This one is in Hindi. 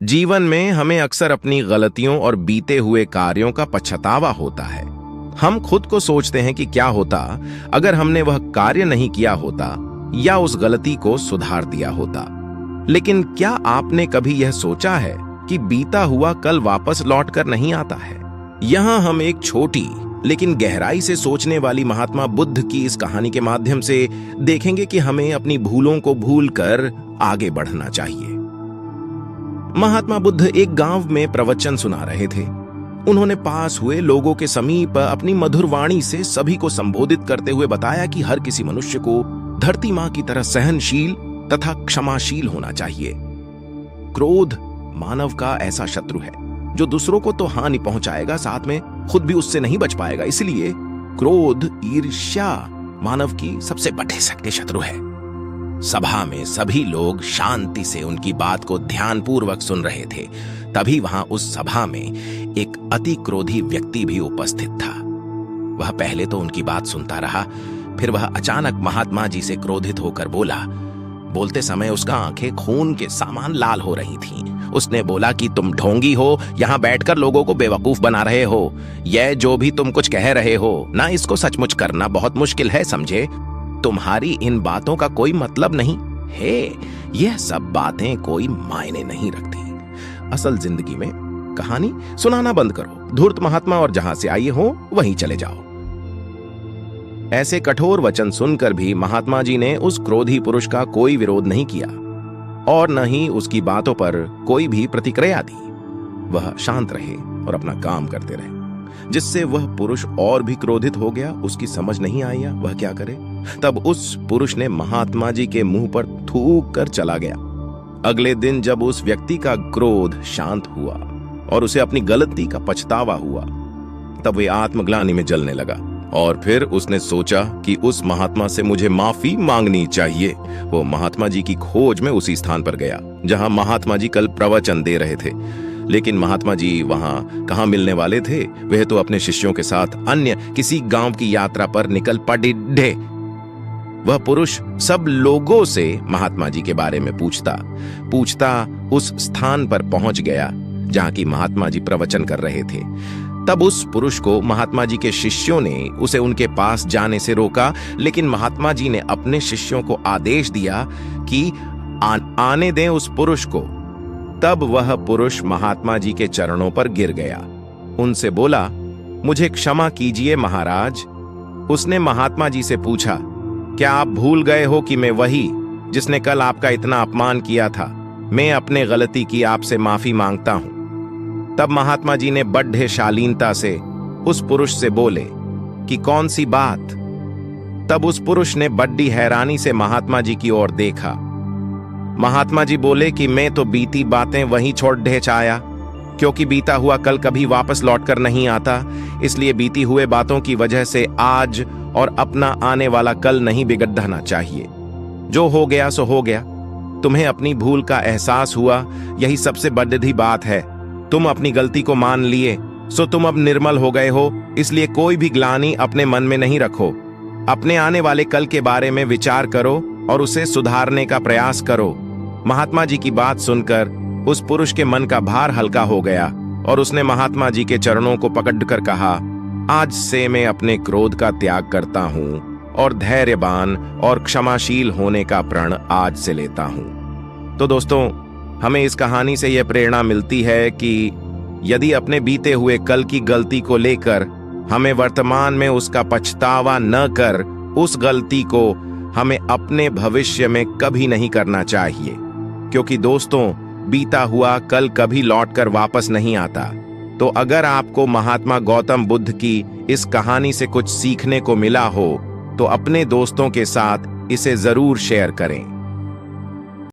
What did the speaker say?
जीवन में हमें अक्सर अपनी गलतियों और बीते हुए कार्यों का पछतावा होता है। हम खुद को सोचते हैं कि क्या होता अगर हमने वह कार्य नहीं किया होता या उस गलती को सुधार दिया होता। लेकिन क्या आपने कभी यह सोचा है कि बीता हुआ कल वापस लौट कर नहीं आता है? यहां हम एक छोटी लेकिन गहराई से सोचने वाली महात्मा बुद्ध की इस कहानी के माध्यम से देखेंगे कि हमें अपनी भूलों को भूलकर आगे बढ़ना चाहिए। महात्मा बुद्ध एक गांव में प्रवचन सुना रहे थे। उन्होंने पास हुए लोगों के समीप अपनी मधुर वाणी से सभी को संबोधित करते हुए बताया कि हर किसी मनुष्य को धरती मां की तरह सहनशील तथा क्षमाशील होना चाहिए। क्रोध मानव का ऐसा शत्रु है जो दूसरों को तो हानि पहुंचाएगा, साथ में खुद भी उससे नहीं बच पाएगा। इसलिए क्रोध, ईर्ष्या मानव की सबसे बड़े शक्ति शत्रु है। सभा में सभी लोग शांति से उनकी बात को ध्यानपूर्वक सुन रहे थे। तभी वहां उस सभा में एक अति क्रोधी व्यक्ति भी उपस्थित था। वह पहले तो उनकी बात सुनता रहा, फिर वह अचानक महात्मा जी से क्रोधित होकर बोला। बोलते समय उसका आंखें खून के समान लाल हो रही थीं। उसने बोला कि तुम ढोंगी हो, यहां बैठकर लोगों को बेवकूफ बना रहे हो। यह जो भी तुम कुछ कह रहे हो ना, इसको सचमुच करना बहुत मुश्किल है, समझे? तुम्हारी इन बातों का कोई मतलब नहीं है। यह सब बातें कोई मायने नहीं रखती। असल जिंदगी में कहानी सुनाना बंद करो। धूर्त महात्मा और जहां से आए हो वहीं चले जाओ। ऐसे कठोर वचन सुनकर भी महात्मा जी ने उस क्रोधी पुरुष का कोई विरोध नहीं किया और न ही उसकी बातों पर कोई भी प्रतिक्रिया दी। वह शांत रहे और अपना काम करते रहे, जिससे वह पुरुष और भी क्रोधित हो गया। उसकी समझ नहीं आई वह क्या करे। तब उस पुरुष ने महात्मा जी के मुंह पर थूक कर चला गया। अगले दिन जब उस व्यक्ति का क्रोध शांत हुआ और उसे अपनी गलती का पछतावा हुआ, तब वह आत्मग्लानि में जलने लगा और फिर उसने सोचा कि उस महात्मा से मुझे माफी मांगनी चाहिए। वो महात्मा जी की खोज में उसी स्थान पर गया जहां महात्मा जी कल प्रवचन दे रहे थे। लेकिन महात्मा जी वहां कहां मिलने वाले थे? वह तो अपने शिष्यों के साथ अन्य किसी गांव की यात्रा पर निकल पड़े। वह पुरुष सब लोगों से महात्मा जी के बारे में पूछता उस स्थान पर पहुंच गया जहां की महात्मा जी प्रवचन कर रहे थे। तब उस पुरुष को महात्मा जी के शिष्यों ने उसे उनके पास जाने से रोका, लेकिन महात्मा जी ने अपने शिष्यों को आदेश दिया कि आने दें उस पुरुष को। तब वह पुरुष महात्मा जी के चरणों पर गिर गया। उनसे बोला, मुझे क्षमा कीजिए महाराज। उसने महात्मा जी से पूछा, क्या आप भूल गए हो कि मैं वही जिसने कल आपका इतना अपमान किया था? मैं अपने गलती की आपसे माफी मांगता हूं। तब महात्मा जी ने बड़े शालीनता से उस पुरुष से बोले कि कौन सी बात? तब उस पुरुष ने बड़ी हैरानी से महात्मा जी की ओर देखा। महात्मा जी बोले कि मैं तो बीती बातें वहीं छोड़ दे चाया, क्योंकि बीता हुआ कल कभी वापस लौटकर नहीं आता। इसलिए बीती हुए बातों की वजह से आज और अपना आने वाला कल नहीं बिगड़ना चाहिए। जो हो गया सो हो गया। तुम्हें अपनी भूल का एहसास हुआ, यही सबसे बड़ी बात है। तुम अपनी गलती को मान लिए, सो तुम अब निर्मल हो गए हो। इसलिए कोई भी ग्लानि अपने मन में नहीं रखो। अपने आने वाले कल के बारे में विचार करो और उसे सुधारने का प्रयास करो। महात्मा जी की बात सुनकर उस पुरुष के मन का भार हल्का हो गया और उसने महात्मा जी के चरणों को पकड़कर कहा, आज से मैं अपने क्रोध का त्याग करता हूं और धैर्यवान और क्षमाशील होने का प्रण आज से लेता हूं। तो दोस्तों, हमें इस कहानी से यह प्रेरणा मिलती है कि यदि अपने बीते हुए कल की गलती को लेकर हमें वर्तमान में उसका पछतावा न कर, उस गलती को हमें अपने भविष्य में कभी नहीं करना चाहिए। क्योंकि दोस्तों, बीता हुआ कल कभी लौटकर वापस नहीं आता। तो अगर आपको महात्मा गौतम बुद्ध की इस कहानी से कुछ सीखने को मिला हो, तो अपने दोस्तों के साथ इसे जरूर शेयर करें।